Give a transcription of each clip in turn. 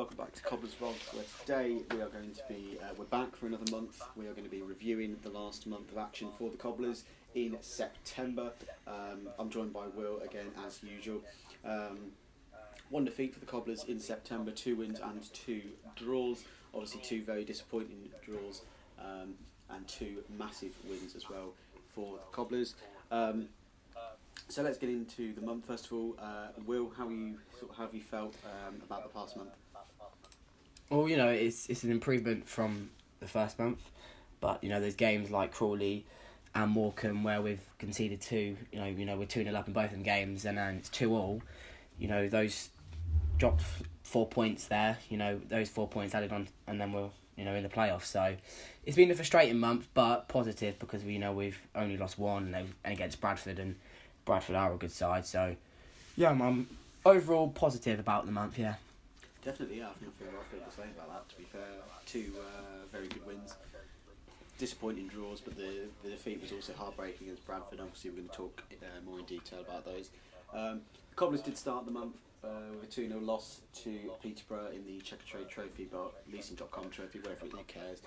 welcome back to Cobblers Vlogs, where today we are going to be, we're back for another month. We are going to be reviewing the last month of action for the Cobblers in September. I'm joined by Will again as usual. One defeat for the Cobblers in September, 2 wins and 2 draws. Obviously 2 very disappointing draws and 2 massive wins as well for the Cobblers. So let's get into the month first of all. Will, how have you felt about the past month? Well, it's an improvement from the first month, but there's games like Crawley and Morecambe where we've conceded 2. We're 2-0 up in both of them games, and then it's 2-2. Those dropped 4 points there. Those 4 points added on, and then we're in the playoffs. So it's been a frustrating month, but positive because we've only lost 1 and against Bradford, and Bradford are a good side. So yeah, I'm overall positive about the month. Yeah. Definitely, yeah. I feel the same about that. To be fair, 2 very good wins. Disappointing draws, but the defeat was also heartbreaking against Bradford. Obviously, we're going to talk more in detail about those. The Cobblers did start the month with a 2-0 loss to Peterborough in the Checker Trade Trophy, but leasing.com trophy, whatever who cares?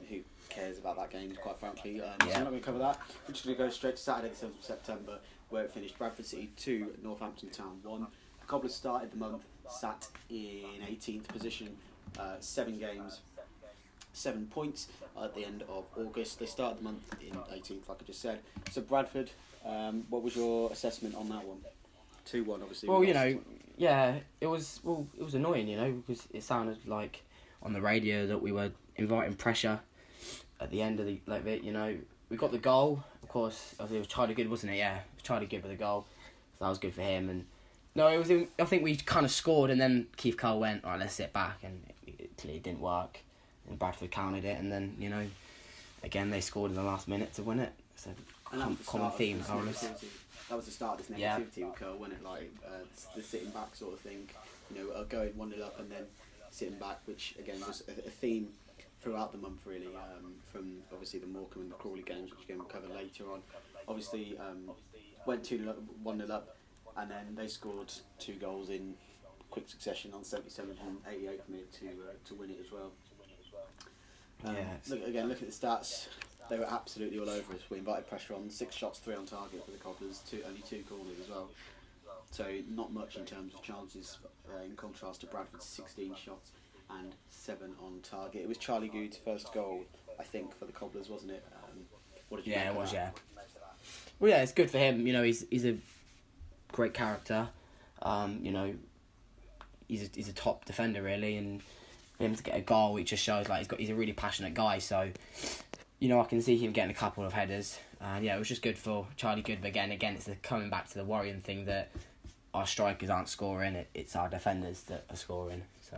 Who cares about that game, quite frankly? So I'm not going to cover that. We're just going to go straight to Saturday, the 7th of September, where it finished Bradford City 2, Northampton Town 1. The Cobblers started the month sat in 18th position, 7 games, 7 points at the end of August. They started the month in 18th, like I just said. So Bradford, what was your assessment on that one? 2-1, obviously. Well, it was annoying, because it sounded like on the radio that we were inviting pressure at the end of the we got the goal. Of course, it was Charlie Good, wasn't it? Yeah, it was Charlie Good with the goal. So that was good for him. And no, it was. I think we kind of scored, and then Keith Cole went, "All right, let's sit back," and it clearly didn't work. And Bradford counted it, and then again they scored in the last minute to win it. So common theme. That was the start of this negativity with Cole, wasn't it? Like the sitting back sort of thing. Going 1-0 up and then sitting back, which again was a theme throughout the month, really. From obviously the Morecambe and the Crawley games, which again we'll cover later on. Obviously, went 2-0 up, 1-0 up. And then they scored 2 goals in quick succession on 77th and 88th minute to win it as well. Look at the stats. They were absolutely all over us. We invited pressure on, 6 shots, 3 on target for the Cobblers, only 2 corners as well. So not much in terms of chances, in contrast to Bradford's 16 shots and 7 on target. It was Charlie Good's first goal, I think, for the Cobblers, wasn't it? What did you make of that? Yeah. Well, yeah, it's good for him. He's a great character. He's a top defender, really, and for him to get a goal, it just shows he's a really passionate guy. So I can see him getting a couple of headers. It was just good for Charlie Good. But again, it's coming back to the worrying thing that our strikers aren't scoring. It's our defenders that are scoring. So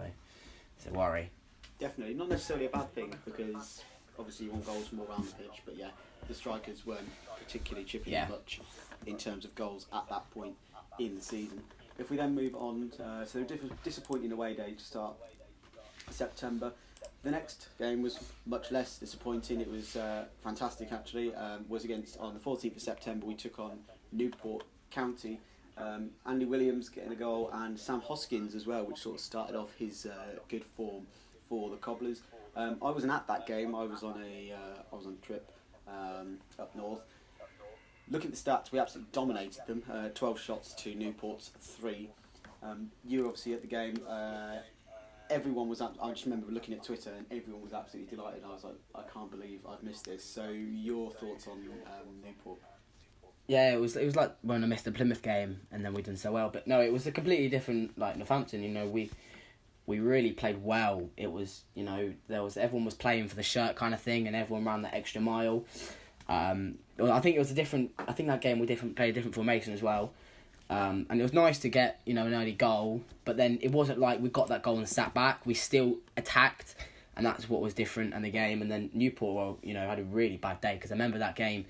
it's a worry. Definitely, not necessarily a bad thing, because obviously you want goals from all around the pitch. But yeah, the strikers weren't particularly chipping much in terms of goals at that point in the season. If we then move on, so disappointing away day to start September. The next game was much less disappointing. It was fantastic, actually. Was on the 14th of September. We took on Newport County. Andy Williams getting a goal, and Sam Hoskins as well, which sort of started off his good form for the Cobblers. I wasn't at that game. I was on a trip up north. Looking at the stats, we absolutely dominated them. 12 shots to Newport's 3. You were obviously at the game. Everyone was. I just remember looking at Twitter, and everyone was absolutely delighted. I was like, I can't believe I've missed this. So, your thoughts on Newport? Yeah, it was like when I missed the Plymouth game, and then we done so well. But no, it was a completely different Northampton. We really played well. It was everyone was playing for the shirt kind of thing, and everyone ran that extra mile. I think it was I think that game we played a different formation as well. And it was nice to get an early goal, but then it wasn't like we got that goal and sat back. We still attacked, and that's what was different in the game. And then Newport, had a really bad day, because I remember that game.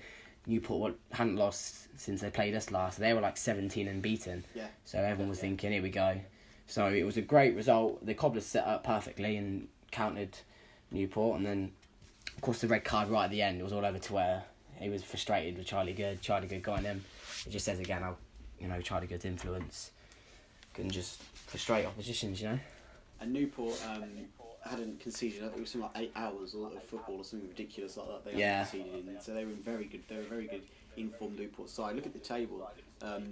Newport hadn't lost since they played us last. They were 17 and beaten. Yeah. So everyone was thinking, here we go. So it was a great result. The Cobblers set up perfectly and countered Newport, and then of course the red card right at the end. It was all over Twitter. He was frustrated with Charlie Good. Charlie Good got on him. It just says again how Charlie Good's influence can just frustrate oppositions. And Newport hadn't conceded. It was something like 8 hours of football or something ridiculous like that. They hadn't conceded in, so they were very good. They were a very good informed Newport side. Look at the table.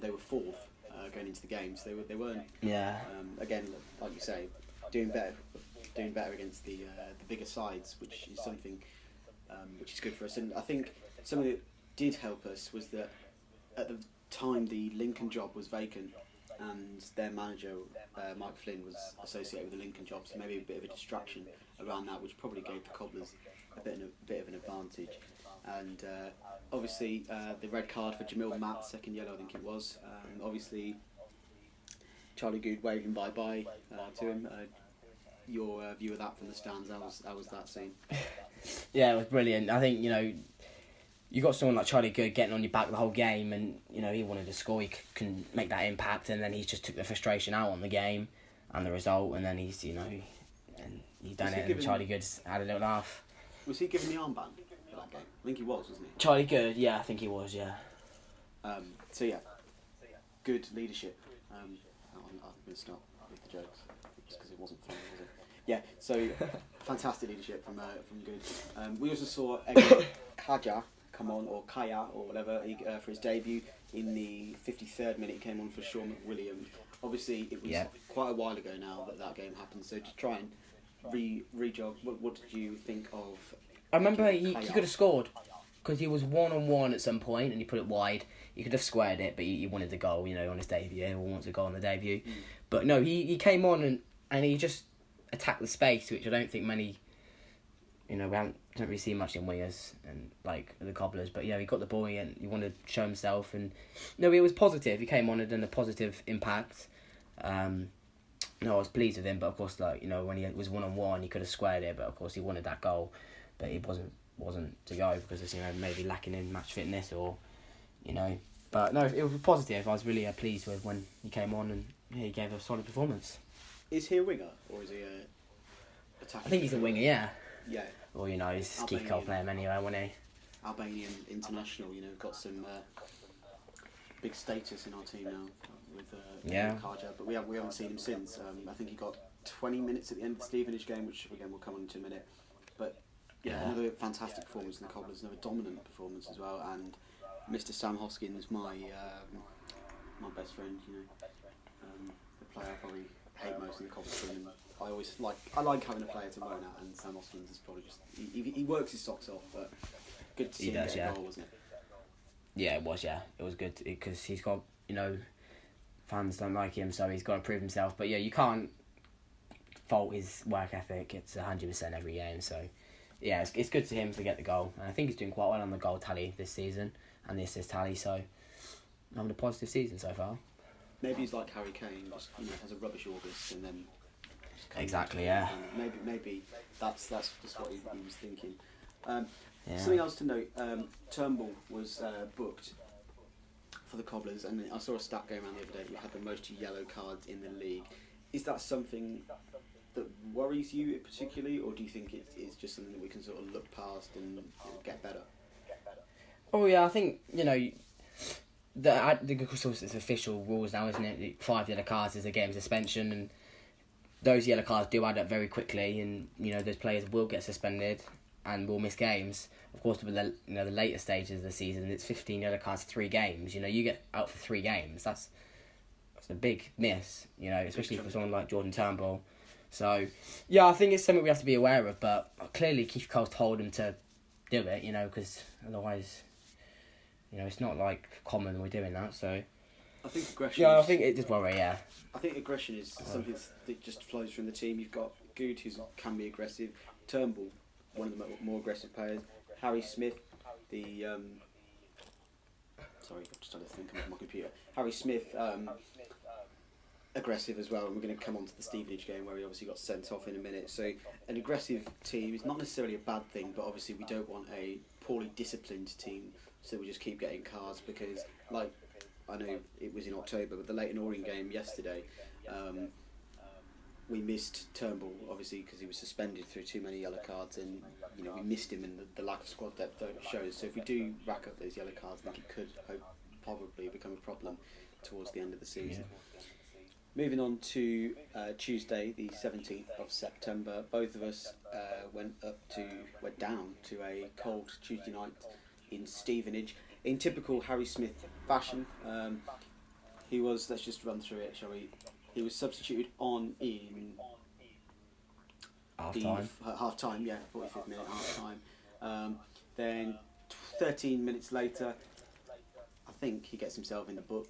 They were fourth going into the game, so they weren't. Yeah. Again, like you say, doing better against the bigger sides, which is something which is good for us. And I think something that did help us was that at the time the Lincoln job was vacant, and their manager Mike Flynn was associated with the Lincoln job, so maybe a bit of a distraction around that, which probably gave the Cobblers a bit of an advantage. And obviously the red card for Jamil Matt, second yellow I think it was. Obviously Charlie Good waving bye-bye to him. Your view of that from the stands, how was that scene? Yeah, it was brilliant. I think, you got someone like Charlie Good getting on your back the whole game, and he wanted to score, he can make that impact, and then he just took the frustration out on the game and the result, and then he's and he's done it, and Charlie Good's had a little laugh. Was he given the armband for that game? I think he was, wasn't he? Charlie Good, yeah, I think he was, yeah. So yeah, good leadership. I'm going to stop with the jokes just because it wasn't funny, was it? Yeah, so fantastic leadership from Good. We also saw Kaja come on, or Kaya, or whatever, for his debut in the 53rd minute. He came on for Sean McWilliams. Obviously, it was quite a while ago now that game happened, so to try and re-jog, what did you think of... I remember he could have scored, because he was one-on-one at some point, and he put it wide. He could have squared it, but he wanted the goal, on his debut. Everyone wants a goal on the debut. But no, he came on and he just attacked the space, which I don't think many... we don't really see much in wingers and like the Cobblers, but he got the ball and he wanted to show himself, and it was positive. He came on and done a positive impact. I was pleased with him, but of course, when he was 1-on-1, he could have squared it, but of course he wanted that goal, but he wasn't to go because it's maybe lacking in match fitness or but no, it was positive. I was really pleased with when he came on, and he gave a solid performance. Is he a winger or is he a attacker? I think he's a winger, yeah. Yeah. Or, he's a key goal player anyway, wasn't he? Albanian international, got some big status in our team now with Karja, but we haven't seen him since. I think he got 20 minutes at the end of the Stevenage game, which again we'll come on to in a minute. But another fantastic performance in the Cobblers, another dominant performance as well. And Mr. Sam Hoskins, my best friend, the player I probably hate most in the Cobblers team. I like having a player to moan at, and Sam Hoskins is probably just he works his socks off, but good to see him get a goal, wasn't it? Yeah, it was. Yeah, it was good because he's got fans don't like him, so he's got to prove himself. But you can't fault his work ethic. It's 100% every game. So it's good to him to get the goal, and I think he's doing quite well on the goal tally this season and the assist tally. So having a positive season so far. Maybe he's like Harry Kane, just has a rubbish August and then. Exactly, yeah. Maybe that's just what he was thinking. Something else to note: Turnbull was booked for the Cobblers, and I saw a stat going around the other day. He had the most yellow cards in the league. Is that something that worries you particularly, or do you think it's just something that we can sort of look past and get better? Oh yeah, I think it's official rules now, isn't it? 5 yellow cards is a game suspension, and those yellow cards do add up very quickly, and those players will get suspended and will miss games. Of course, with the later stages of the season, it's 15 yellow cards, 3 games. You get out for 3 games. That's a big miss. Especially for someone like Jordan Turnbull. So I think it's something we have to be aware of. But clearly, Keith Cole's told him to do it. Because otherwise, it's not like common we're doing that. So. I think aggression. Yeah, I think it does worry. Yeah. I think aggression is something that just flows from the team. You've got Good, who can be aggressive. Turnbull, one of the more aggressive players. Harry Smith, the sorry, I'm just trying to think of my computer. Harry Smith, aggressive as well. And we're going to come on to the Stevenage game where he obviously got sent off in a minute. So an aggressive team is not necessarily a bad thing, but obviously we don't want a poorly disciplined team. So we just keep getting cards because, like. I know it was in October, but the Leighton Orient game yesterday, we missed Turnbull, obviously, because he was suspended through too many yellow cards, and we missed him, and the lack of squad depth shows. So if we do rack up those yellow cards, I think it could probably become a problem towards the end of the season. moving on to Tuesday, the 17th of September, both of us went down to a cold Tuesday night in Stevenage. In typical Harry Smith fashion, he was, let's just run through it, shall we? He was substituted on in half time, 45th minute half time. Then 13 minutes later, I think he gets himself in the book.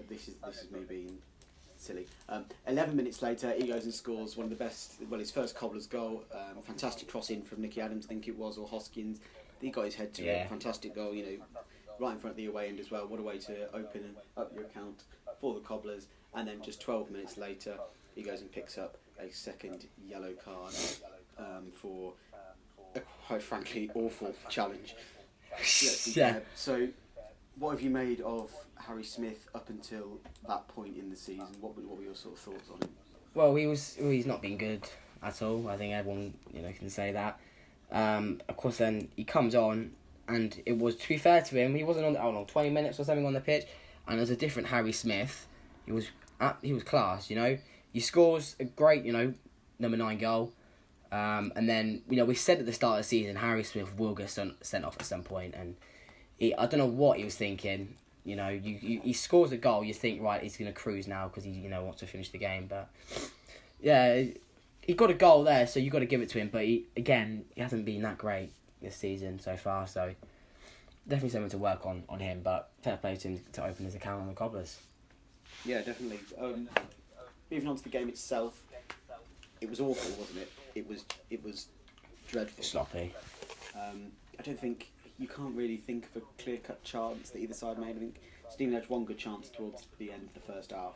This is me being silly. 11 minutes later, he goes and scores one of the best, his first Cobblers goal. Fantastic cross in from Nicky Adams, I think it was, or Hoskins. He got his head to it. Fantastic goal, right in front of the away end as well. What a way to open up your account for the Cobblers. And then just 12 minutes later, he goes and picks up a second yellow card for a, quite frankly, awful challenge. So, what have you made of Harry Smith up until that point in the season? What were your sort of thoughts on him? Well, he's not been good at all. I think everyone can say that. Of course, then he comes on, and it was, to be fair to him, he wasn't on 20 minutes or something on the pitch, and as a different Harry Smith, he was class. He scores a great number 9 goal, and then we said at the start of the season Harry Smith will get sent off at some point, and I don't know what he was thinking. He scores a goal, you think, right, he's going to cruise now because he wants to finish the game. But yeah, he got a goal there, so you got to give it to him. But he hasn't been that great this season so far. So definitely something to work on him. But fair play to him to open his account on the Cobblers. Yeah, definitely. Moving on to the game itself, it was awful, wasn't it? It was dreadful. Sloppy. I don't think. You can't really think of a clear-cut chance that either side made. I think Stevenage had one good chance towards the end of the first half,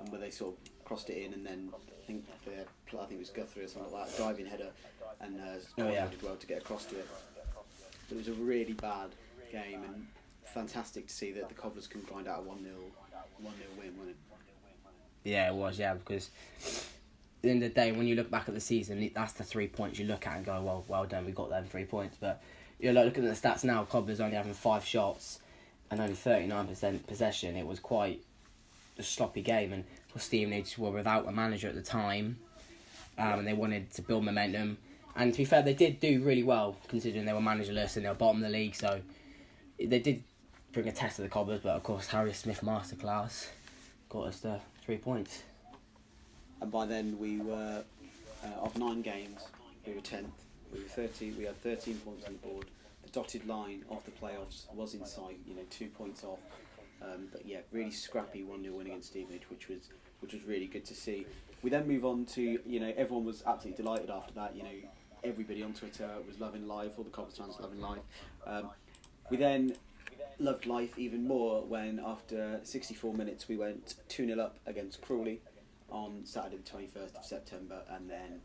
where they sort of crossed it in, and then I think it was Guthrie or something like that, driving header, and did well to get across to it. But it was a really bad game, and fantastic to see that the Cobblers can grind out a 1-0 win, wasn't it? Yeah, it was. Yeah, because at the end of the day, when you look back at the season, that's the 3 points you look at and go, well done, we got them 3 points, but. Looking at the stats now, Cobblers only having 5 shots and only 39% possession. It was quite a sloppy game, and Stevenage were without a manager at the time, and they wanted to build momentum. And to be fair, they did do really well considering they were managerless and they were bottom of the league. So they did bring a test to the Cobblers, but of course Harry Smith masterclass got us the 3 points. And by then we were of 9 games, we were 10th. We had 13 points on the board. The dotted line of the playoffs was in sight, 2 points off. But yeah, really scrappy 1-0 win against Stevenage, which was really good to see. We then move on to, everyone was absolutely delighted after that. Everybody on Twitter was loving life, all the Cobblers fans loving life. We then loved life even more when after 64 minutes we went 2-0 up against Crawley on Saturday the 21st of September, and then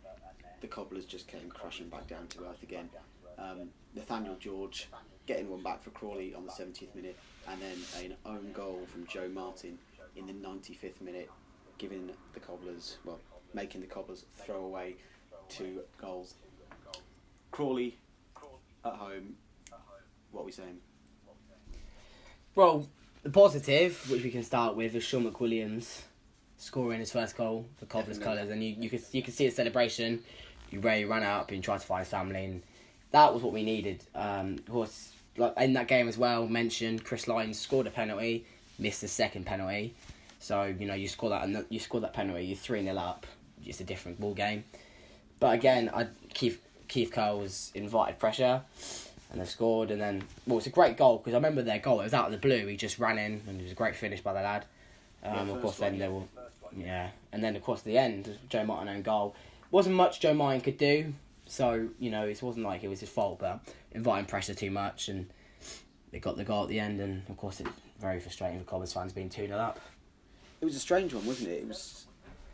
the Cobblers just came crashing back down to earth again. Nathaniel George getting one back for Crawley on the 70th minute, and then an own goal from Joe Martin in the 95th minute, making the Cobblers throw away 2 goals. Crawley at home, what are we saying? Well, the positive, which we can start with, is Sean McWilliams scoring his first goal for Cobblers colours, and you could see his celebration. He really ran out and tried to find his family, and that was what we needed. Of course, like in that game as well, mentioned Chris Lyons scored a penalty, missed the second penalty. So you score that penalty, you're 3-0 up. It's a different ball game. But again, Keith Curl was invited pressure, and they scored. And then, it's a great goal because I remember their goal. It was out of the blue. He just ran in, and it was a great finish by the lad. Of course, then they were, and then of course at the end, Joe Martin own goal. Wasn't much Joe Martin could do, so it wasn't like it was his fault, but inviting pressure too much, and they got the goal at the end, and of course it's very frustrating for Cobblers fans being 2-0 up. It was a strange one, wasn't it?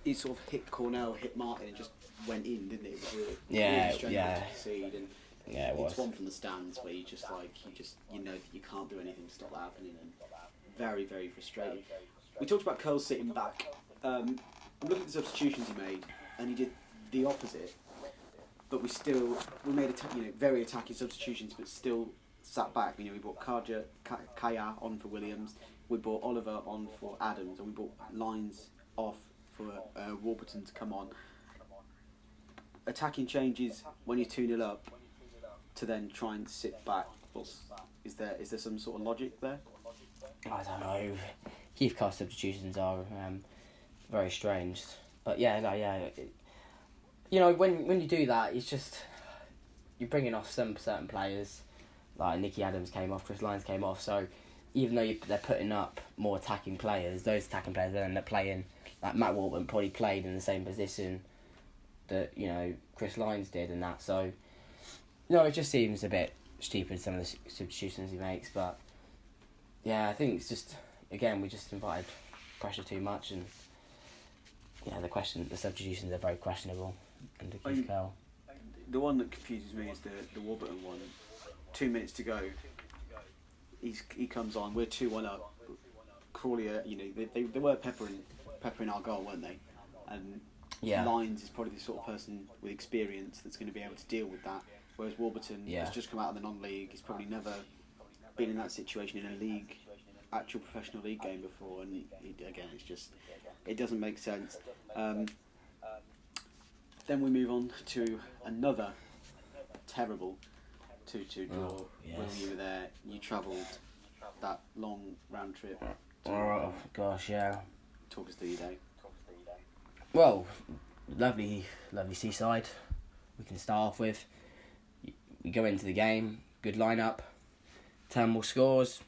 He sort of hit Cornell, hit Martin, and just went in, didn't it? It was really strange to concede, and it was. It's one from the stands where you can't do anything to stop that happening, and very, very frustrating. We talked about Curl sitting back. I'm looking at the substitutions he made, and he did the opposite. But we made very attacking substitutions, but still sat back. We brought Kaya on for Williams. we brought Oliver on for Adams, and we brought Lines off for Warburton to come on. Attacking changes when you're 2-0 up to then try and sit back. Is there some sort of logic there? I don't know. Youth cast substitutions are very strange, but when you do that, it's just you're bringing off some certain players. Like Nicky Adams came off, Chris Lyons came off. So even though they're putting up more attacking players, those attacking players then end up playing. Like Matt Walton probably played in the same position that Chris Lyons did, and that. So it just seems a bit stupid, some of the substitutions he makes. But yeah, I think it's just, again, we just invited pressure too much, and the substitutions are very questionable under Keith Curle. The one that confuses me is the Warburton one. 2 minutes to go. He comes on. We're 2-1 up. Crawley, they were peppering our goal, weren't they? And Lyons is probably the sort of person with experience that's going to be able to deal with that. Whereas Warburton has just come out of the non-league. He's probably never been in that situation in a actual professional league game before, and it doesn't make sense. Then we move on to another terrible 2-2 draw. Oh, yes. When you were there, you travelled that long round trip. Oh gosh, yeah. Talk us through your day. Well, lovely seaside. We can start off with. We go into the game, good lineup. Turnbull scores.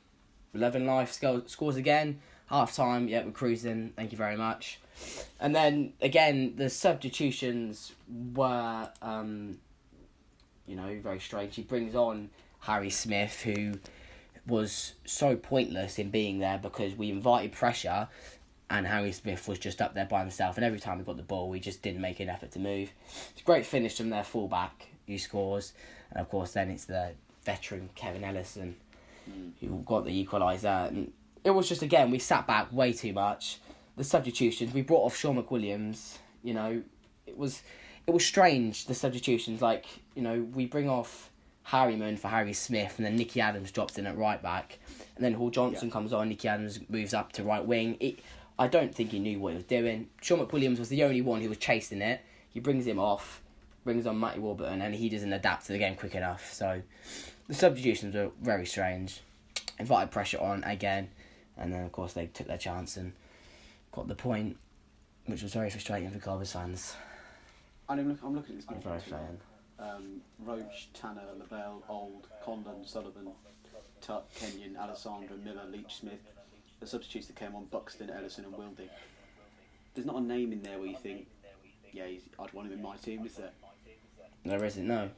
11 Life scores again. Half time, we're cruising. Thank you very much. And then again, the substitutions were, very strange. He brings on Harry Smith, who was so pointless in being there because we invited pressure, and Harry Smith was just up there by himself. And every time we got the ball, we just didn't make an effort to move. It's a great finish from their fullback who scores, and of course then it's the veteran Kevin Ellison who got the equaliser. And it was just, again, we sat back way too much. The substitutions, we brought off Sean McWilliams. It was strange, the substitutions. We bring off Harryman for Harry Smith, and then Nicky Adams drops in at right back, and then Hall Johnson comes on. Nicky Adams moves up to right wing. I don't think he knew what he was doing. Sean McWilliams was the only one who was chasing it. He brings him off, brings on Matty Warburton, and he doesn't adapt to the game quick enough. So the substitutions were very strange. Invited pressure on again, and then of course they took their chance and got the point, which was very frustrating for Cobblers fans. I'm looking at this. Very frustrating. Roach, Tanner, Lavelle, Old, Condon, Sullivan, Tutt, Kenyon, Alessandra, Miller, Leach, Smith. The substitutes that came on: Buxton, Ellison, and Wildy. There's not a name in there where you think, I'd want him in my team, is there? There isn't. No.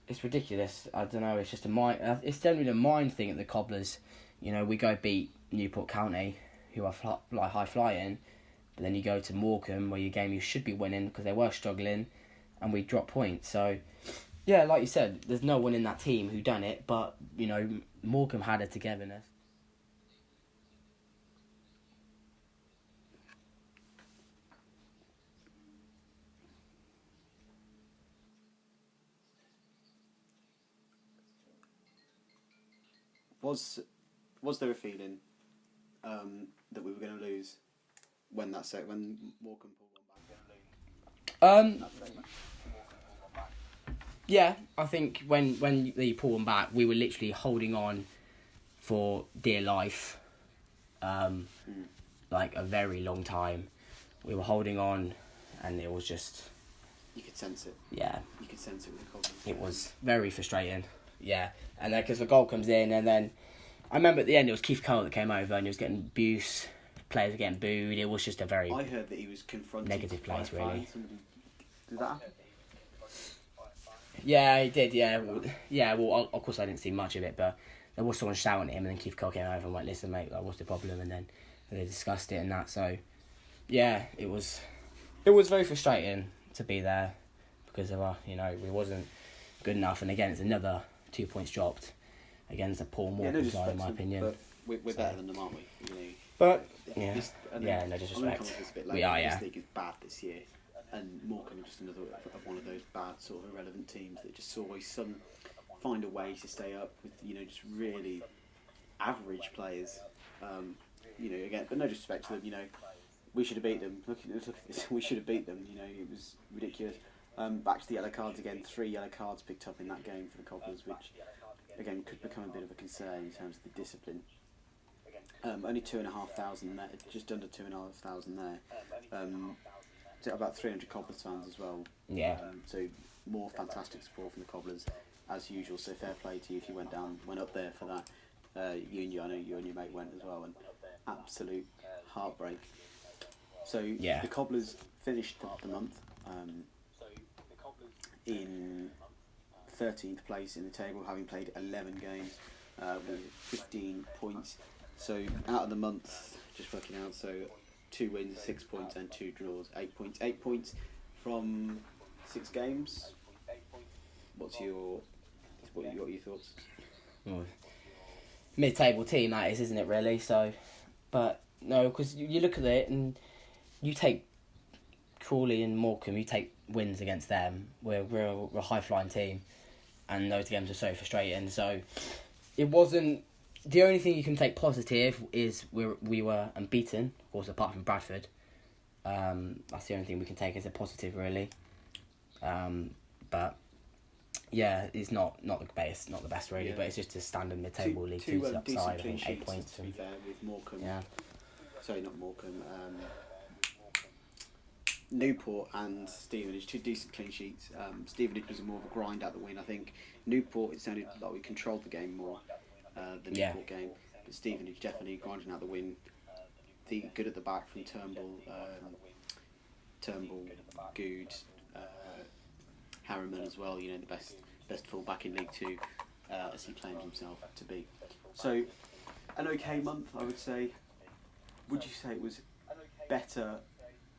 It's ridiculous. I don't know. It's just a mind. It's generally a mind thing at the Cobblers. We go beat Newport County, who are high flying, but then you go to Morecambe, where your game you should be winning because they were struggling, and we drop points. So, like you said, there's no one in that team who done it, but Morecambe had a togetherness. Was there a feeling that we were going to lose when Morecambe pulled one back? Yeah, I think when they pulled one back, we were literally holding on for dear life, like a very long time. We were holding on, and it was just. You could sense it. Yeah. You could sense it with the Cobblers. It was very frustrating. Yeah, and then because the goal comes in, and then I remember at the end it was Keith Cole that came over, and he was getting abuse. Players were getting booed. It was just a very. I heard that he was confronted. Negative place, really. Did that happen? Yeah, he did. Yeah, well, of course I didn't see much of it, but there was someone shouting at him, and then Keith Cole came over and went, "Listen, mate, what's the problem?" And then they discussed it and that. So, yeah, it was very frustrating to be there because of we wasn't good enough, and again, it's another 2 points dropped against a poor Morecambe side, in my opinion. But we're better than them, aren't we? But no disrespect. We are, This league is bad this year, and Morecambe are just another of one of those bad sort of irrelevant teams that just always find a way to stay up with just really average players. Again, but no disrespect to them. We should have beat them. Look at this. We should have beat them. It was ridiculous. Back to the yellow cards again. 3 yellow cards picked up in that game for the Cobblers, which again could become a bit of a concern in terms of the discipline. Only 2,500 there, just under 2,500 there. So about 300 Cobblers fans as well. Yeah. So more fantastic support from the Cobblers as usual. So fair play to you if you went up there for that. I know you and your mate went as well, and absolute heartbreak. So the Cobblers finished the month in 13th place in the table, having played 11 games with 15 points. So out of the month, just working out, so 2 wins, 6 points, and 2 draws, 8 points. 8 points from 6 games. What are your thoughts? Well, mid-table team that is, isn't it? Really. So, but no, because you look at it and you take Crawley and Morecambe, you take wins against them. We're a high-flying team, and those games are so frustrating. So it wasn't. The only thing you can take positive is we were unbeaten, of course, apart from Bradford. That's the only thing we can take as a positive, really. But yeah, it's not the best really, but it's just a standard mid-table League Two side. I think 8 points. To be fair, with Morecambe. Yeah. Sorry, not Morecambe. Newport and Stevenage, 2 decent clean sheets. Stevenage was more of a grind out the win. I think Newport, it sounded like we controlled the game more. The Newport game, but Stevenage definitely grinding out the win. The good at the back from Turnbull, Good, Harriman as well. The best full back in League Two, as he claims himself to be. So, an okay month, I would say. Would you say it was better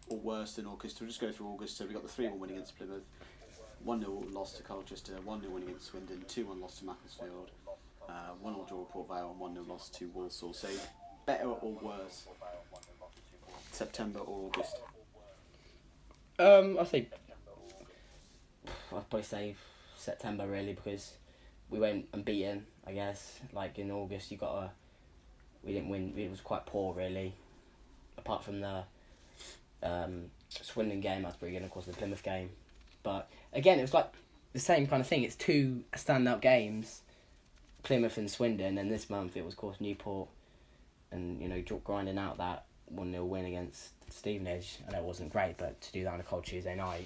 or worse than August? We'll just go through August. So we got the 3-1 win against Plymouth, 1-0 loss to Colchester, 1-0 win against Swindon, 2-1 loss to Macclesfield. 1-1 draw Port Vale and 1-0 loss to Walsall. So, better or worse, September or August? I'd probably say September really, because we went unbeaten. I guess like in August we didn't win. It was quite poor really. Apart from the Swindon game, that's pretty good. Of course, the Plymouth game, but again, it was like the same kind of thing. It's 2 standout games. Plymouth and Swindon, and this month it was, of course, Newport, and grinding out that 1-0 win against Stevenage. I know it wasn't great, but to do that on a cold Tuesday night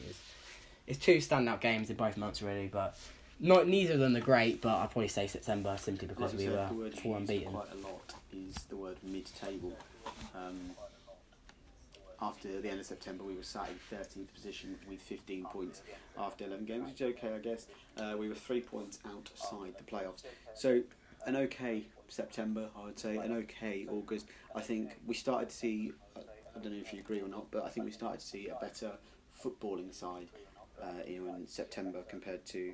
it's 2 standout games in both months really, but neither of them are great. But I'd probably say September simply because we were 4 unbeaten. Quite a lot is the word mid-table. After the end of September, we were sat in 13th position with 15 points after 11 games, which is okay, I guess. We were 3 points outside the playoffs. So, an okay September, I would say, an okay August. I think we started to see, I don't know if you agree or not, but I think we started to see a better footballing side in September compared to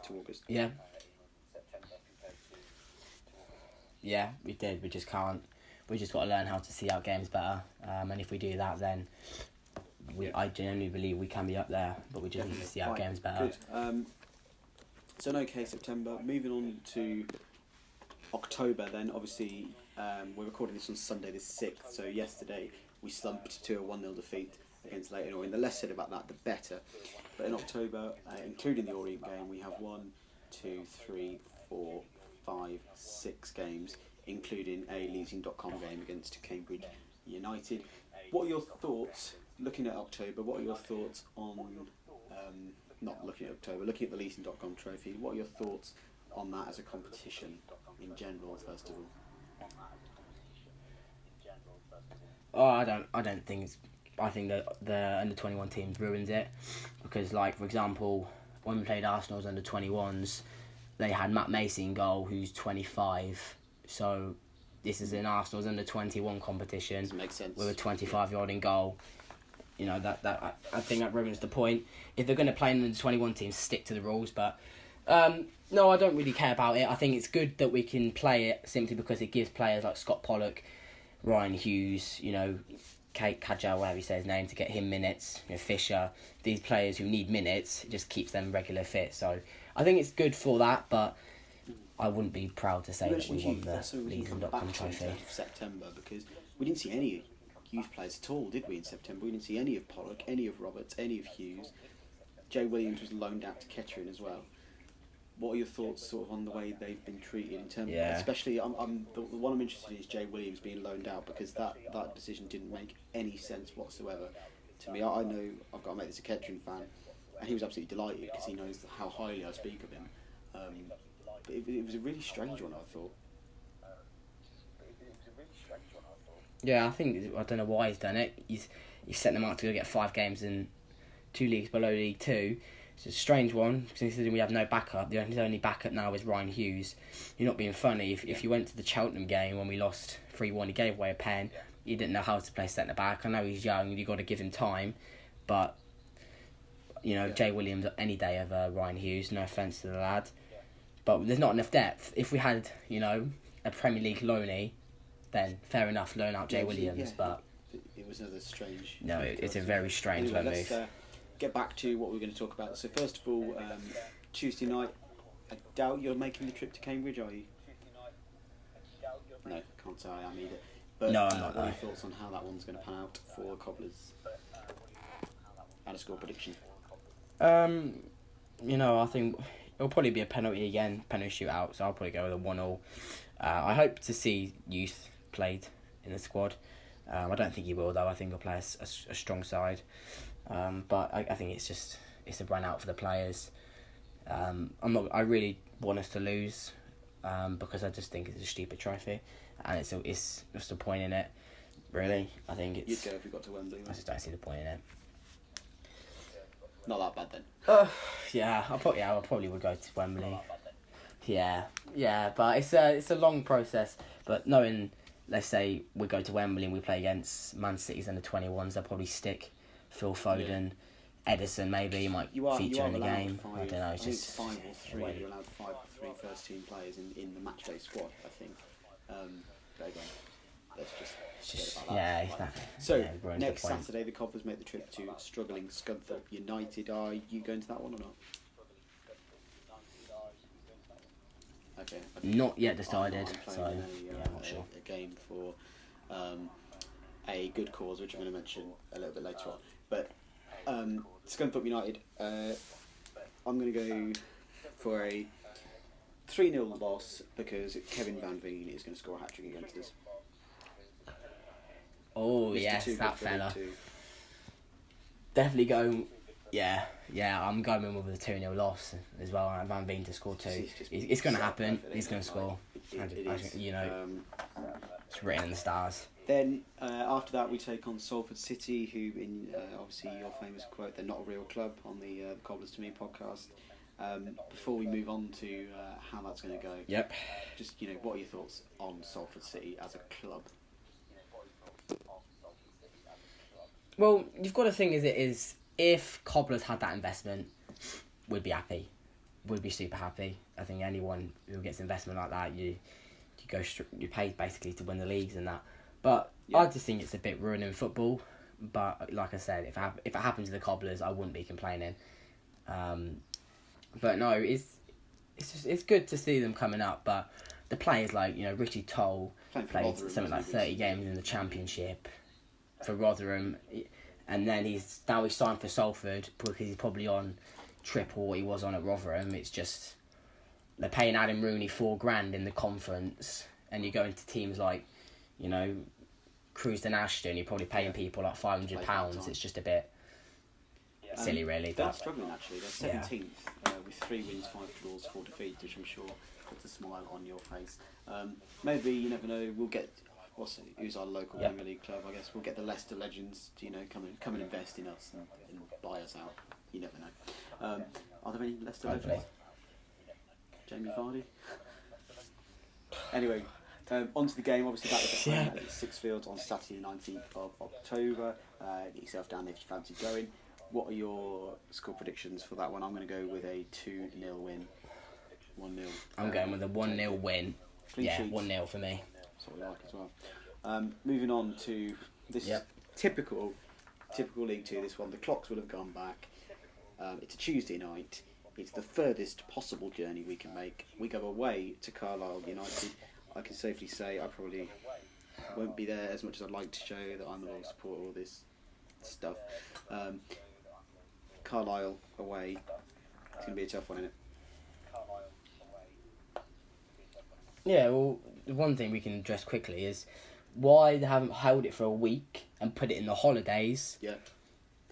August. Yeah. Yeah, we did. We just can't. We just got to learn how to see out games better, and if we do that, then I genuinely believe we can be up there. But we just need to see out games better. Good. So an okay September. Moving on to October, then obviously we're recording this on Sunday the 6th. So yesterday we slumped to a 1-0 defeat against Leyton Orient. The less said about that, the better. But in October, including the Orient game, we have 1, 2, 3, 4, 5, 6 games, including a Leasing.com game against Cambridge United. What are your thoughts, looking at October, what are your thoughts on, not looking at October, looking at the Leasing.com trophy, what are your thoughts on that as a competition in general, first of all? Oh, I don't think it's... I think that the under-21 teams ruins it, because, like, for example, when we played Arsenal's under-21s, they had Matt Macy in goal, who's 25. So this is an Arsenal's under-21 competition. Doesn't make sense. With a 25-year-old in goal. That I think that ruins the point. If they're going to play in the under-21 teams, stick to the rules. But no, I don't really care about it. I think it's good that we can play it simply because it gives players like Scott Pollock, Ryan Hughes, Kate Kajal, whatever you say his name, to get him minutes. Fisher, these players who need minutes, it just keeps them regular fit. So I think it's good for that, but I wouldn't be proud to say that we won the Legion.com trophy. In September, because we didn't see any youth players at all, did we, in September? We didn't see any of Pollock, any of Roberts, any of Hughes. Jay Williams was loaned out to Kettering as well. What are your thoughts sort of on the way they've been treated in terms, especially the one I'm interested in is Jay Williams being loaned out, because that decision didn't make any sense whatsoever to me. I know I've got a mate that's a Kettering fan, and he was absolutely delighted because he knows how highly I speak of him. But it was a really strange one, I thought. Yeah, I don't know why he's done it. He's sent them out to go get 5 games in 2 leagues below League 2. It's a strange one, considering we have no backup. His only backup now is Ryan Hughes. You're not being funny. If you went to the Cheltenham game when we lost 3-1, he gave away a pen. He didn't know how to play centre-back. I know he's young and you've got to give him time. But, Jay Williams any day over Ryan Hughes. No offence to the lad. But there's not enough depth. If we had, a Premier League loanee, then fair enough, loan out Jay Williams. But it was another strange... No, it's a very strange loan move. Get back to what we're going to talk about. So first of all, Tuesday night, I doubt you're making the trip to Cambridge, are you? No, can't say I am either. But no, I'm not. What are your thoughts on how that one's going to pan out for Cobblers? And a score prediction? I think it'll probably be a penalty shootout, so I'll probably go with a 1-1. I hope to see youth played in the squad. I don't think he will, though. I think he'll play a strong side. But I think it's a run out for the players. I really want us to lose, because I just think it's a stupid trophy, and it's just a point in it. Really, I think it's. You'd go if we got to Wembley. I just don't see the point in it. Not that bad then. Yeah, I probably would go to Wembley. Yeah, but it's a long process. But knowing, let's say we go to Wembley and we play against Man City's under 21s, they'll probably stick Phil Foden, Edison maybe might feature in the game. I don't know. It's just 5 or 3. You're allowed 5 or 3 first team players in the matchday squad, I think. But again, let's just forget about that. Exactly. So next Saturday, the Cobblers make the trip to struggling Scunthorpe United. Are you going to that one or not? Okay. Not yet decided. So I'm not sure. A game for a good cause, which I'm going to mention a little bit later on. But Scunthorpe United, I'm going to go for a 3-0 loss because Kevin Van Veen is going to score a hat-trick against us. Oh, yes, that fella. Definitely going... Yeah, I'm going in with a 2-0 loss as well. And Van Veen to score 2. It's going to happen. He's going to score. It's written in the stars. Then after that, we take on Salford City, who, in obviously your famous quote, "They're not a real club" on the Cobblers to Me podcast. Before we move on to how that's going to go, just what are your thoughts on Salford City as a club? Well, you've got to think as it is. If Cobblers had that investment, we'd be happy. We'd be super happy. I think anyone who gets investment like that, you paid basically to win the leagues and that. But I just think it's a bit ruining football. But like I said, if it happened to the Cobblers, I wouldn't be complaining. But no, it's good to see them coming up. But the players like Richie Toll played something like 30 games in the Championship for Rotherham. And then he's signed for Salford because he's probably on triple what he was on at Rotherham. It's just they're paying Adam Rooney $4,000 in the conference, and you go into teams like, Crewsden Ashton. You're probably paying people like £500. It's just a bit silly, really. They're struggling actually. They're 17th with 3 wins, 5 draws, 4 defeats, which I'm sure puts a smile on your face. Maybe you never know. We'll get. Who's our local Premier League club? I guess we'll get the Leicester legends to come and invest in us and buy us out. You never know. Are there any Leicester legends? Jamie Vardy. Anyway, onto the game. Obviously, that was at Sixfields on Saturday, 19th of October. Get yourself down there if you fancy going. What are your score predictions for that one? I'm going to go with a 2-0 win. 1-0. I'm going with a 1-0 win. Clean sheets. 1-0 for me. That's what we like as well. Moving on to this typical League 2, this one. The clocks would have gone back. It's a Tuesday night. it's the furthest possible journey we can make. We go away to Carlisle United. I can safely say I probably won't be there as much as I'd like to show that I'm a loyal supporter of all this stuff. Carlisle away, it's going to be a tough one, isn't it? Yeah, well, the one thing we can address quickly is why they haven't held it for a week and put it in the holidays. Yeah.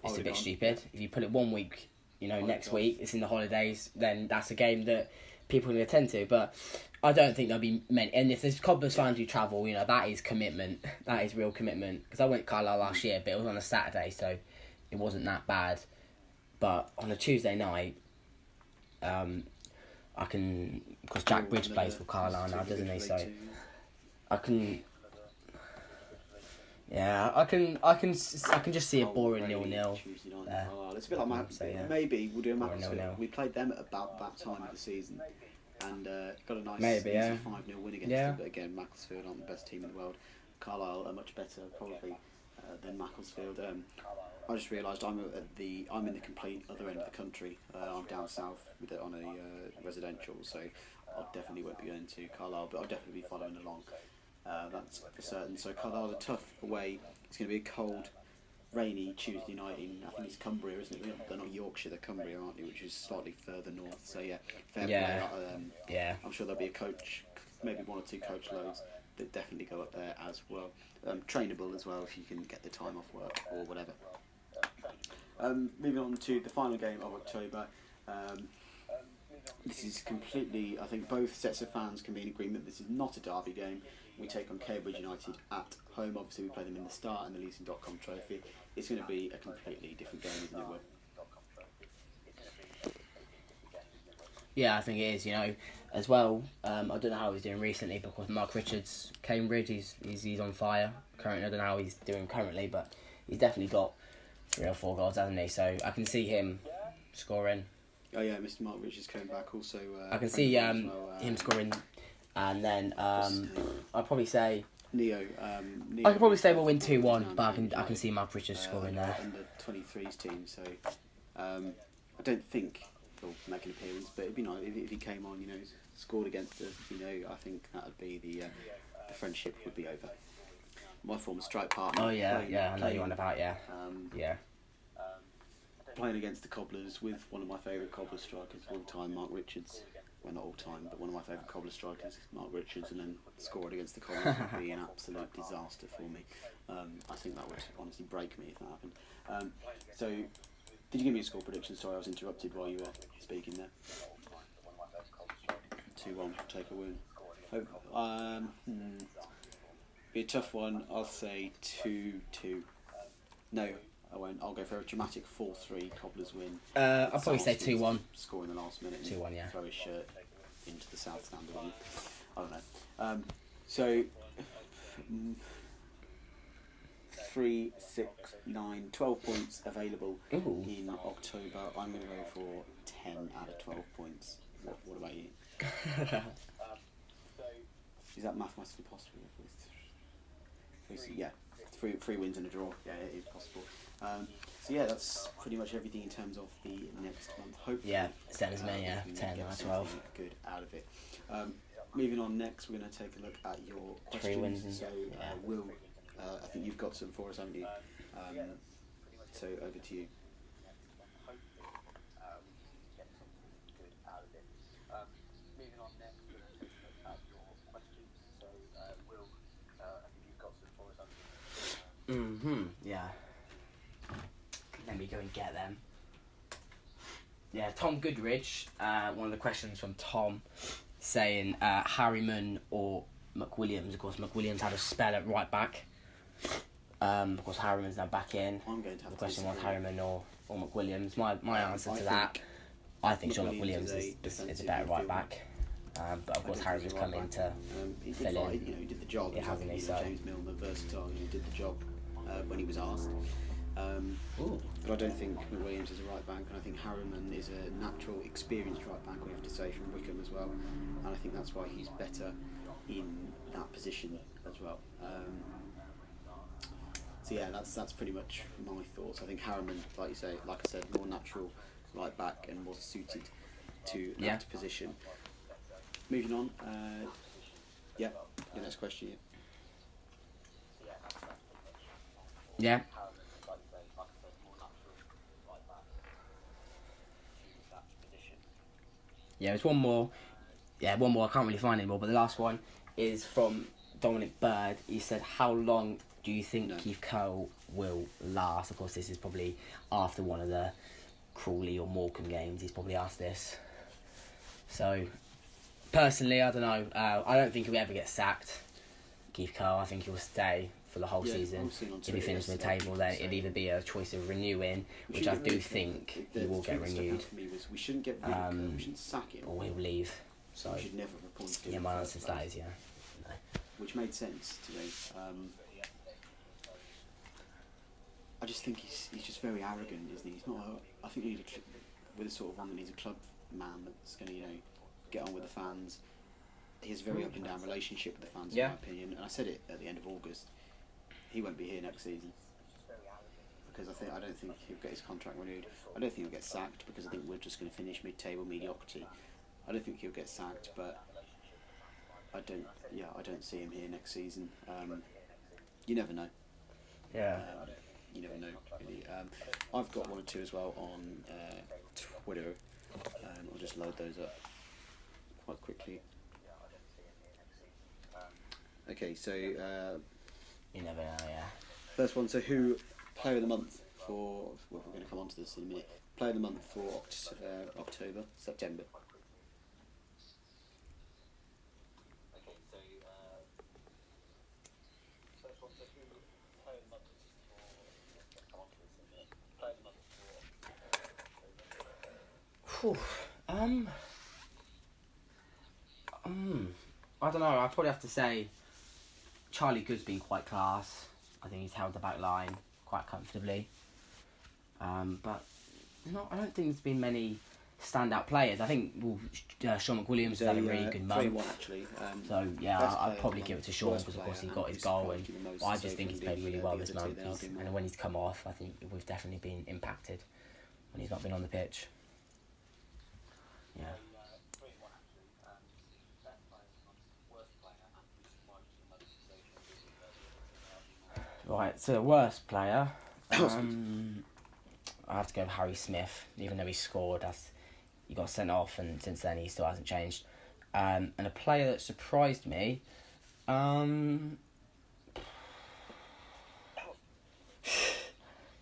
It's a bit stupid. If you put it 1 week, next week, it's in the holidays, then that's a game that people can attend to. But I don't think there'll be many. And if there's Cobblers fans who travel, that is commitment. That is real commitment. Because I went to Carlisle last year, but it was on a Saturday, so it wasn't that bad. But on a Tuesday night, I can, because Jack Bridge plays for Carlisle now, doesn't he? So I can, I can just see a boring 0-0. It's a bit like maybe we'll do a Macclesfield. We played them at about that time of the season, and got a nice 5-0 win against them. But again, Macclesfield aren't the best team in the world. Carlisle are much better, probably, than Macclesfield. I just realised I'm in the complete other end of the country. I'm down south on a residential, so I definitely won't be going to Carlisle, but I'll definitely be following along. That's for certain. So Carlisle are tough away. It's going to be a cold, rainy Tuesday night in, I think it's Cumbria, isn't it? They're not Yorkshire, they're Cumbria, aren't they? Which is slightly further north. So fair play. I'm sure there'll be a coach, maybe 1 or 2 coach loads that definitely go up there as well. Trainable as well if you can get the time off work or whatever. Moving on to the final game of October. This is completely, I think both sets of fans can be in agreement, this is not a derby game. We take on Cambridge United at home. Obviously we play them in the Start and the Leasing.com trophy. It's going to be a completely different game, isn't it, Will? Yeah, I think it is, as well. I don't know how he's doing recently because Mark Richards, Cambridge, he's on fire currently. I don't know how he's doing currently, but he's definitely got 3 or 4 goals, hasn't he? So I can see him scoring. Oh yeah, Mr. Mark Richards coming back also. I can see him scoring, and then I'd probably say Neo. I could probably say we'll win 2-1, but I can see Mark Richards scoring there. Under 23s team, so I don't think he'll make an appearance, but it'd be nice if he came on, scored against us. I think that would be the friendship would be over. My former strike partner. Oh yeah, I know you're on about playing against the Cobblers with one of my favourite Cobblers strikers of all time, Mark Richards. Well, not all time, but one of my favourite Cobblers strikers, Mark Richards, and then scoring against the Cobblers would be an absolute disaster for me. I think that would honestly break me if that happened. So, did you give me a score prediction? Sorry, I was interrupted while you were speaking there. 2-1, take a win. Be a tough one. I'll say 2-2. No, I won't. I'll go for a dramatic 4-3 Cobblers win. I'll probably say 2-1. Score in the last minute. 2-1, yeah. Throw his shirt into the South Stand. I don't know. So 3, 6, 9, 12 points available in October. I'm going to go for 10 out of 12 points. What about you? Is that mathematically possible? Yeah, three wins and a draw. Yeah, it is possible. So that's pretty much everything in terms of the next month. Hopefully, same as me. 10 out of 12. Good out of it. Moving on next, we're going to take a look at your questions. 3 wins. So, Will, I think you've got some for us, haven't you? So over to you. Yeah. Let me go and get them. Yeah, Tom Goodrich, one of the questions from Tom saying Harriman or McWilliams. Of course, McWilliams had a spell at right back. Of course, Harriman's now back in. I'm going to have the question was Harriman or McWilliams. My answer to that, I think Sean McWilliams is a better right back. But of course, Harriman's come in to fill in. He did the job. It hasn't he? So James Milner, versatile. He did the job when he was asked. But I don't think McWilliams is a right back, and I think Harriman is a natural, experienced right back, we have to say, from Wickham as well. And I think that's why he's better in that position as well. So that's pretty much my thoughts. I think Harriman, like I said, more natural right back and more suited to that position. Moving on. The next question. Yeah. Yeah, there's one more. Yeah, one more. I can't really find anymore, but the last one is from Dominic Bird. He said, "How long do you think Keith Curle will last?" Of course, this is probably after one of the Crawley or Morecambe games. He's probably asked this. So, personally, I don't know. I don't think he'll ever get sacked. Keith Curle, I think he'll stay for the whole season. If he finishes the table, then it'd either be a choice of renewing, which I do think he will get renewed. We shouldn't get rid of him. We shouldn't sack him. Or he'll leave. So we should never have appointed him. Yeah, my answer to that is no. Which made sense to me. I just think he's just very arrogant, isn't he? He's not. I think with a sort of one that needs a club man that's going to get on with the fans. He has a very up and down relationship with the fans, in my opinion. And I said it at the end of August. He won't be here next season because I don't think he'll get his contract renewed. I don't think he'll get sacked because I think we're just going to finish mid-table mediocrity. I don't think he'll get sacked, but I don't see him here next season. You never know. Yeah. You never know, really. I've got one or two as well on Twitter. I'll just load those up quite quickly. Okay, so you never know, yeah. First one. So who player of the month for? Well, we're going to come on to this in a minute. Player of the month for September. I don't know. I'd probably have to say Charlie Good's been quite class. I think he's held the back line quite comfortably. But I don't think there's been many standout players. I think Sean McWilliams has had a really good month. 3-1 actually. So yeah, I'd probably give it to Sean because of course he got his goal, and I just think he's played really well this month. And when he's come off, I think we've definitely been impacted when he's not been on the pitch. Yeah. Right, so the worst player, I have to go with Harry Smith. Even though he scored, he got sent off, and since then he still hasn't changed. And a player that surprised me,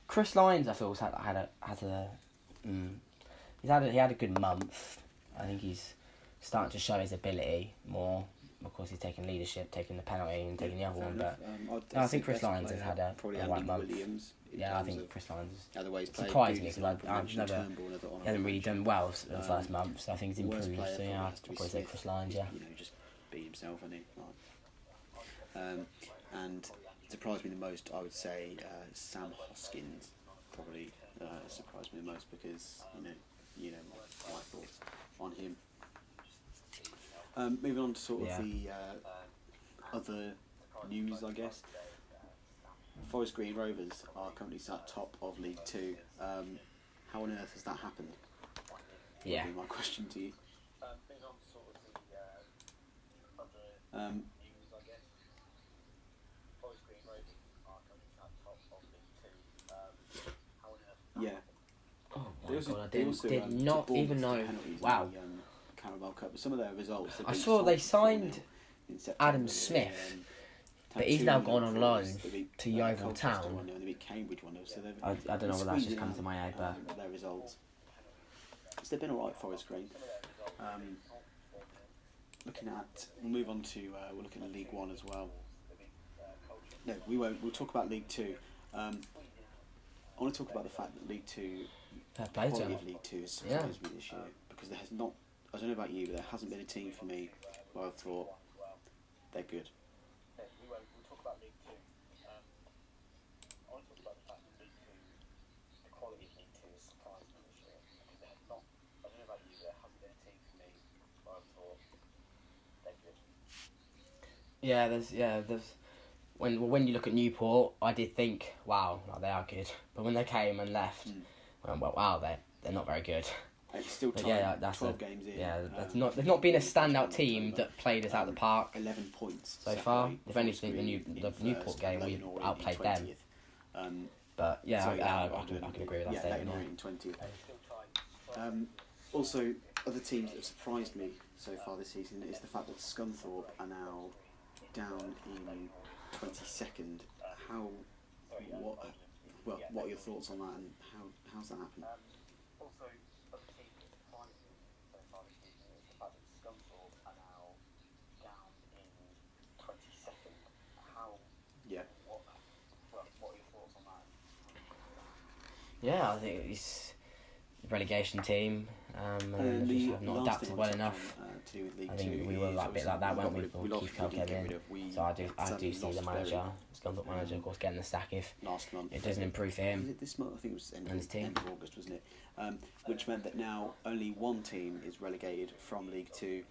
Chris Lyons. I feel he had a good month. I think he's starting to show his ability more. Of course, he's taking leadership, taking the penalty and taking the other one. But I think Chris Lyons has had a right month. I think Chris Lyons surprised me because he hasn't really done well in the first month. So I think he's improved. So yeah, I'd probably say Chris Lyons. Yeah. Just be himself, I think. And surprised me the most, I would say Sam Hoskins probably surprised me the most because you know my thoughts on him. Moving on to sort of the other news, I guess. Forest Green Rovers are currently sat top of League Two. How on earth has that happened? Yeah. Would be my question to you. Yeah. Oh my God! I did not even know. Wow. Carabao Cup, but some of their results. I saw they signed Adam Smith, but he's now gone on loan to Yeovil Town. They beat Cambridge one, so I don't know whether that's just come to my head, but their results. So they've been alright, Forest Green. We'll move on to we're looking at League One as well. No, we won't. We'll talk about League Two. I want to talk about the fact that League Two, fair play to quality of League Two has surprised me this year because there has not. I don't know about you, but there hasn't been a team for me where I thought they're good. There's when you look at Newport, I did think, wow, they are good. But when they came and left, I went, well, wow, they're not very good. It's still But tight. That's 12 games in. Yeah, they've not been a standout team that played us out the park. 11 points so far. If anything, the Newport game we outplayed them. But yeah, so, I can agree with that statement. Yeah, 20th. Also, other teams that have surprised me so far this season is the fact that Scunthorpe are now down in 22nd. What are your thoughts on that, and how's that happened? Yeah. Yeah, I think it's a relegation team, and they just have not adapted well enough. I think we were a bit like that, weren't we? For Keith Kevin. So I do see the manager, Scunthorpe manager, of course, getting the sack if it doesn't improve for him. Was it this month? I think it was and his team. End of August, wasn't it? Which meant that now only one team is relegated from League Two,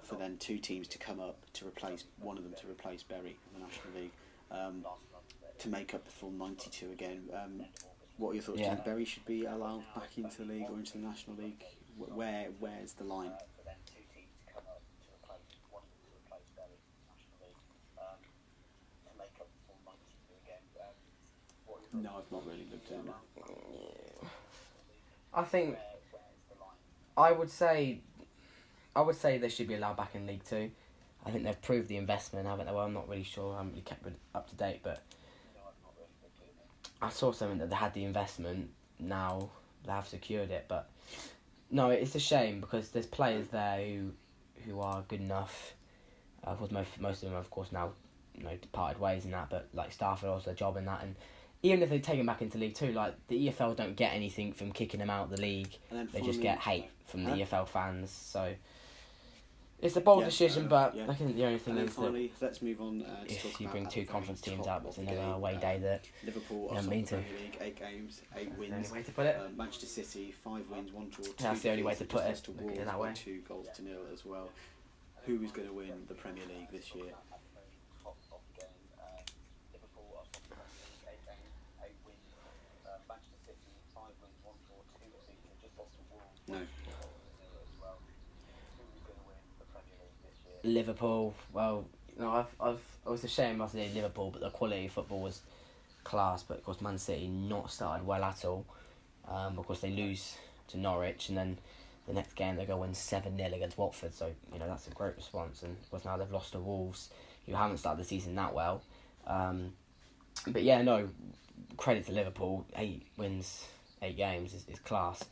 for then two teams to come up to replace one of them to replace Bury in the National League, to make up the full 92 again. What are your thoughts? Do you think Bury should be allowed back into the league or into the National League? Where's the line? No, I've not really looked at it. I think I would say they should be allowed back in League Two. I think they've proved the investment, haven't they? Well, I'm not really sure. I haven't really kept it up to date, but I saw something that they had the investment. Now they have secured it, but no, it's a shame because there's players there who are good enough. Of course, most of them, of course, now departed ways and that. But like Stafford lost their job in that, and even if they take them back into League Two, like the EFL don't get anything from kicking them out of the league. They just get hate from the EFL fans. So it's a bold decision, but I think the only thing is finally, let's move on. If you bring two conference teams out, it's another away day that Liverpool are Premier League, 8 games, 8 wins. That's the only way to put it. Manchester City 5 wins, 1 draw, 2 That's the only way to put it. Wolves, that way. 2 goals to nil as well. Who is going to win the Premier League this year? No. Liverpool. Well, no, it was a shame I said Liverpool, but the quality of football was class. But of course, Man City not started well at all. Of course, they lose to Norwich, and then the next game they go win 7-0 against Watford. So that's a great response. And of course now they've lost to Wolves, who haven't started the season that well. But yeah, no, credit to Liverpool. 8 wins, 8 games is class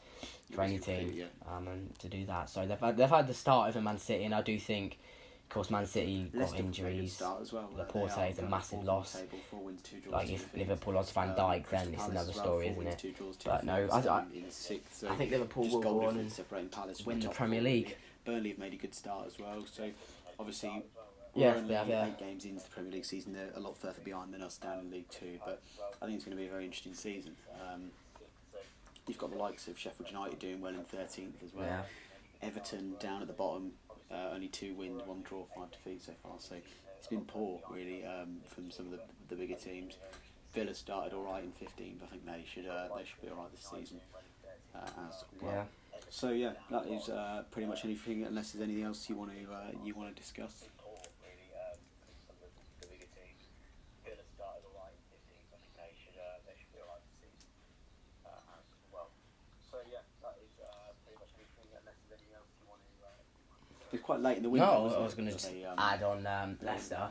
for any team, and to do that. So they've had the start over Man City, and I do think, of course, Man City got injuries. Laporte is a massive loss. Like if Liverpool lost Van Dijk, then it's another story, isn't it? But no, I think Liverpool will go on and win the Premier League. Burnley have made a good start as well. So obviously, yes, only they have. 8 games into the Premier League season. They're a lot further behind than us down in League Two. But I think it's going to be a very interesting season. You've got the likes of Sheffield United doing well in 13th as well. Yeah. Everton down at the bottom, only 2 wins, 1 draw, 5 defeats so far. So it's been poor, really, from some of the bigger teams. Villa started all right in 15th. I think they should be all right this season as well. Yeah. So yeah, that is pretty much anything. Unless there's anything else you want to discuss. It's quite late in the week. No, I was going to just add on Leicester.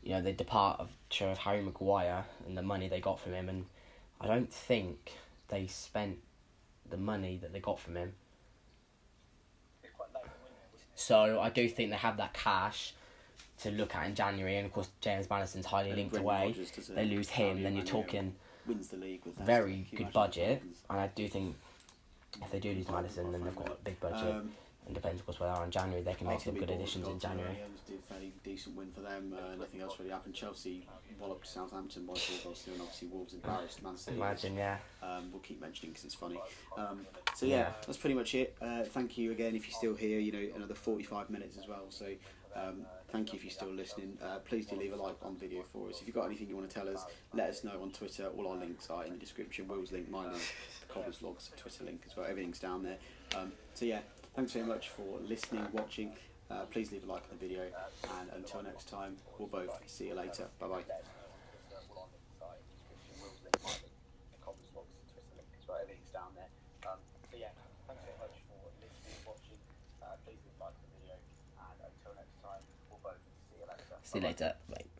They departure of Harry Maguire and the money they got from him, and I don't think they spent the money that they got from him. So I do think they have that cash to look at in January, and of course James Maddison's highly linked away. They lose him, then you're talking wins the league with very good budget, and I do think if they do lose Maddison, then they've got a big budget. And depends, of course, where they are in January. They can make some good additions in January. Did a fairly decent win for them. Nothing else really happened. Chelsea walloped Southampton by 4 goals to 0, and obviously Wolves embarrassed Man City. Imagine, yeah. We'll keep mentioning because it's funny. So yeah, that's pretty much it. Thank you again if you're still here. Another 45 minutes as well. So thank you if you're still listening. Please do leave a like on the video for us. If you've got anything you want to tell us, let us know on Twitter. All our links are in the description. Will's link, my link, the Cobblers vlogs Twitter link as well. Everything's down there. So yeah, thanks very much for listening, watching. Please leave a like on the video, and until next time, we'll both see you later. Bye bye. See you later. Bye.